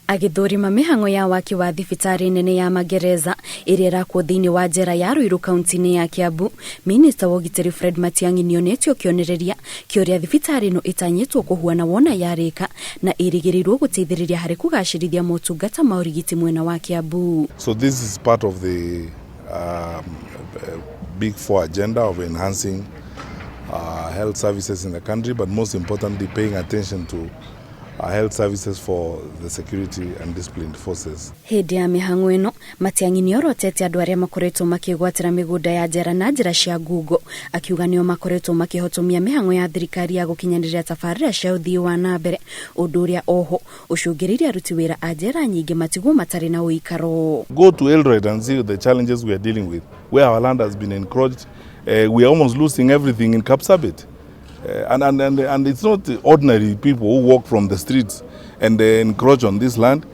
Agithũrima mihango ya waki wa thibitari nene ya magereza irera kwa thiini wa Njera ya Ruiru kaunti-ini ya Kiambu, Minista wa Ũgitĩri Fred Matiang'i nionetio kionereria kioria thibitari no itanyitwo kuhuana wona yarika na irigirirwo guteithĩrĩria hari kugacirithia motungata ma ũrigiti mwena wa Kiambu. So this is part of the big four agenda of enhancing health services in the country, but most importantly paying attention to health services for the security and disciplined forces. Hindi ya mihango ino, Matiang'i niorotete andu aria makoretwo makigwatira migunda ya Njera na njira cia ngungo, akiuga nio makoretwo makihotomia mihango ya thirikari ya gukinyanirira tabarĩra cia uthii wa nambere, undu uria oho ucungiriria aruti wira a Njera nyingi matigwo matari na uikaro. Go to Eldoret and see the challenges we are dealing with, where our land has been encroached. We are almost losing everything in Kapsabet. And it's not ordinary people who walk from the streets and encroach on this land.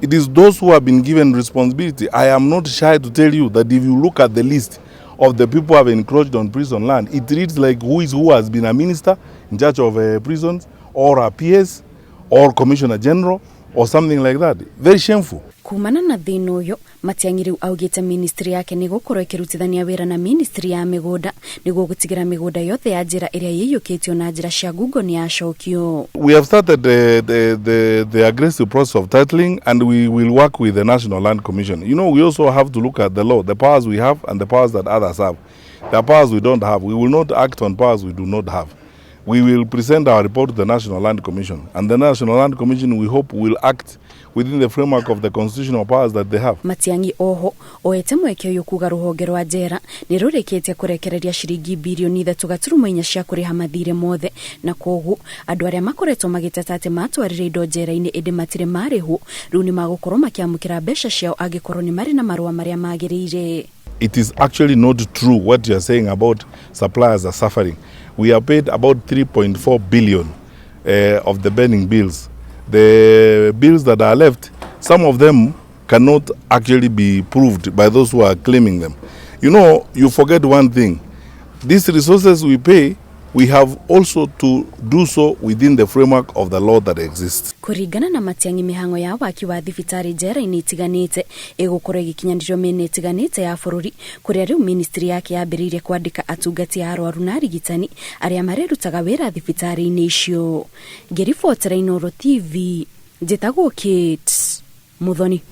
It is those who have been given responsibility. I am not shy to tell you that if you look at the list of the people who have encroached on prison land, it reads like who has been a minister in charge of prisons, or a PS, or commissioner general, or something like that. Very shameful. Kumana na thĩna ũyũ, Matiang'i rĩu augĩte ministry yake nĩ gũkorwo ĩkĩrutithania wĩra na ministry ya mĩgũnda nĩguo gũtigĩra mĩgũnda yothe ya Njera ĩrĩa yĩyũkĩtio na njĩra cia ngungo nĩ yacokio. We have started the aggressive process of titling, and we will work with the National Land Commission. You know, we also have to look at the law, the powers we have and the powers that others have. The powers we don't have, we will not act on powers we do not have. We will present our report to the National Land Commission, and the National Land Commission, we hope, will act within the framework of the constitutional powers that they have. Matiang'i oho oete mweke uyu kuga ruhonge rwa Njera ni rurikitie kurekereria ciringi bilioni 3.4 cia kuriha mathire mothe, na koguo andu aria makoretwo magiteta ati matwarire indo Njera-ini indi matire marihu riu ni magukorwo makiamukira mbeca ciao angikorwo ni mari na marua maria magirire. It is actually not true what you are saying about suppliers are suffering. We are paid about 3.4 billion of the burning bills. The bills that are left, some of them cannot actually be proved by those who are claiming them. You know, you forget one thing. These resources we pay, we have also to do so within the framework of the law that exists. Kuringana na Matiang'i mihango ya waki wa thibitari Njera-ini itiganite igukorwo igikinyanĩrio mĩena itiganite ya bũrũri, kuria riu ministry yake yambĩrĩirie kwandĩka atungati a arwaru na arigitani aria marerutaga wĩra thibitari-ini icio. Ngĩribotera Inooro TV, njĩtagwo Kate Muthoni.